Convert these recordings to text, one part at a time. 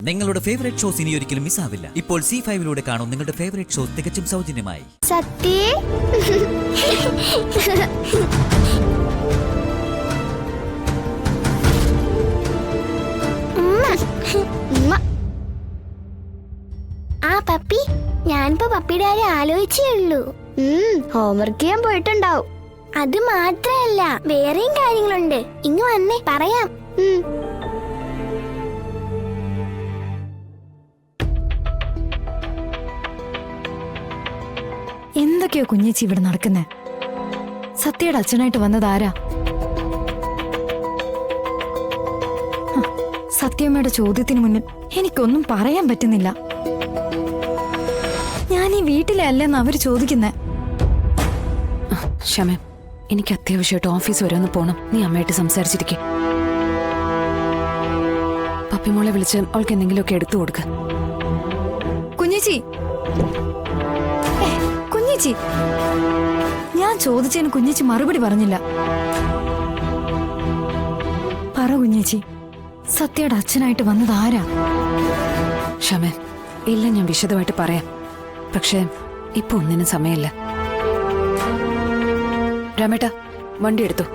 നിങ്ങളുടെ favourite shows ഇനി ഒരിക്കലും മിസ്സാവില്ല. ഇപ്പോൾ C5 കാണും നിങ്ങളുടെ ഫേവറേറ്റ് ഷോസ് തികച്ചും സൗജന്യമായി. സത്യ ആ പപ്പി, ഞാനിപ്പോ പപ്പിയുടെ കാര്യം ആലോചിച്ചേ ഉള്ളൂ. ഹോംവർക്ക് ചെയ്യാൻ പോയിട്ടുണ്ടാവും. അത് മാത്രല്ല വേറെയും കാര്യങ്ങളുണ്ട്. ഇങ്ങ് വന്നേ പറയാം. എന്തൊക്കെയോ കുഞ്ഞേച്ചി ഇവിടെ നടക്കുന്നേ? സത്യയുടെ അച്ഛനായിട്ട് വന്നത് ആരാ? സത്യമ്മയുടെ ചോദ്യത്തിന് മുന്നിൽ എനിക്കൊന്നും പറയാൻ പറ്റുന്നില്ല. ഞാൻ ഈ വീട്ടിലെ അല്ലെന്ന് അവര് ചോദിക്കുന്നേ. ക്ഷമ, എനിക്ക് അത്യാവശ്യമായിട്ട് ഓഫീസ് വരെ ഒന്ന് പോണം. നീ അമ്മയായിട്ട് സംസാരിച്ചിരിക്കെ. പപ്പിമോളെ വിളിച്ച് അവൾക്ക് എന്തെങ്കിലുമൊക്കെ എടുത്തു കൊടുക്ക. കുഞ്ഞേച്ചി, കുഞ്ഞേച്ചി, ഞാൻ ചോദിച്ചതിന് കുഞ്ഞേച്ചി മറുപടി പറഞ്ഞില്ല. പറ കുഞ്ഞേച്ചി, സത്യയുടെ അച്ഛനായിട്ട് വന്നത് ആരാ? ക്ഷമ, ഇല്ല, ഞാൻ വിശദമായിട്ട് പറയാം. പക്ഷേ ഇപ്പൊ ഒന്നിനും സമയമില്ല. രാമേട്ട, വണ്ടി എടുത്തു.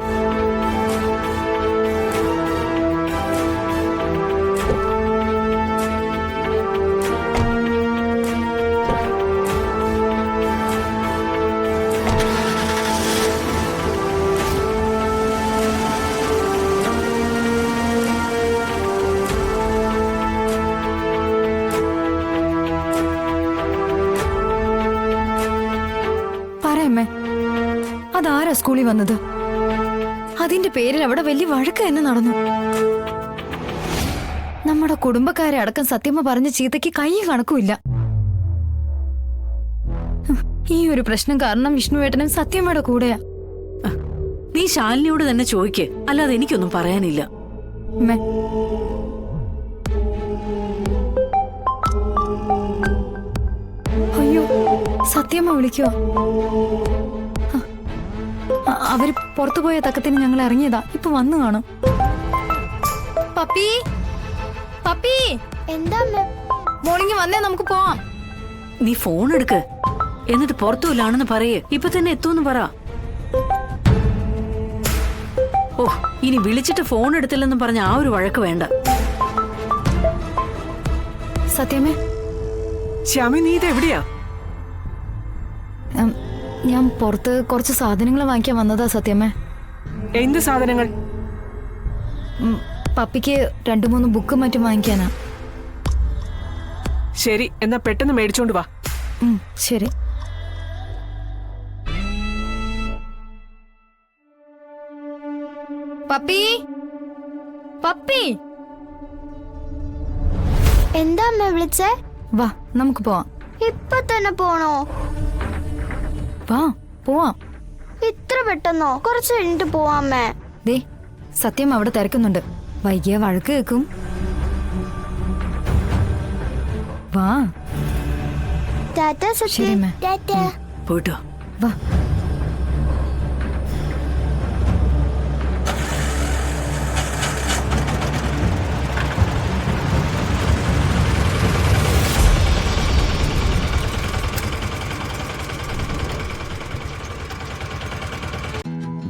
പറയമ്മേ, അതാരാ സ്കൂളിൽ വന്നത്? അതിന്റെ പേരിൽ അവിടെ വലിയ വഴക്ക് തന്നെ നടന്നു. നമ്മുടെ കുടുംബക്കാരെ അടക്കം സത്യമ്മ പറഞ്ഞ ചീത്തയ്ക്ക് കൈയും കണക്കുമില്ല. ഈ ഒരു പ്രശ്നം കാരണം വിഷ്ണുവേട്ടനും സത്യമ്മയുടെ കൂടെയാ. നീ ശാലിനിയോട് തന്നെ ചോദിക്ക്, അല്ലാതെ എനിക്കൊന്നും പറയാനില്ല. അമ്മേ, അയ്യോ, സത്യമ്മ വിളിക്കുവോ? അവര് പുറത്തുപോയ തക്കത്തിന് ഞങ്ങൾ ഇറങ്ങിയതാ. ഇപ്പൊ വന്നു കാണും. പപ്പി, പപ്പി, എന്താ മോർണിംഗ് വന്നേ, നമുക്ക് പോവാം. നീ ഫോൺ എടുക്ക്, എന്നിട്ട് പുറത്തുമില്ലാണെന്ന് പറയേ. ഇപ്പൊ തന്നെ എത്തുമെന്ന് പറ. ഓ, ഇനി വിളിച്ചിട്ട് ഫോൺ എടുത്തില്ലെന്നും പറഞ്ഞ ആ ഒരു വഴക്ക് വേണ്ട. സത്യമേ, ശ്യാമി, നീ ഇത് എവിടെയാ? ഞാൻ പുറത്ത് കുറച്ച് സാധനങ്ങൾ വാങ്ങിക്കാൻ വന്നതാ സത്യമേ. എന്ത് സാധനങ്ങൾ? പപ്പിക്ക് 2-3 ബുക്ക് മറ്റും വാങ്ങിക്കാനാ. ശരി, എന്നാ പെട്ടെന്ന് മേടിച്ചോണ്ട് വാ. ശരി. പപ്പി, പപ്പി, എന്താ അമ്മ വിളിച്ചേ? വാ, നമുക്ക് പോവാം. ഇപ്പൊ തന്നെ പോണോ? വാ, പോവാം. ഇത്ര പെട്ടെന്നോ? കുറച്ച് കഴിഞ്ഞിട്ട് പോവാമ്മേ. ദേ, സത്യം അവിടെ തിരക്കുന്നുണ്ട്. വൈകിയ വഴക്ക് കേൾക്കും. വാ. ടാറ്റ സത്യം. ടാറ്റ. പോയിട്ടോ. വാ.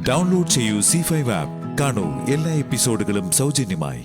ഡൗൺലോഡ് ചെയ്യൂ C5 ആപ്പ്. കാണൂ എല്ലാ എപ്പിസോഡുകളും സൗജന്യമായി.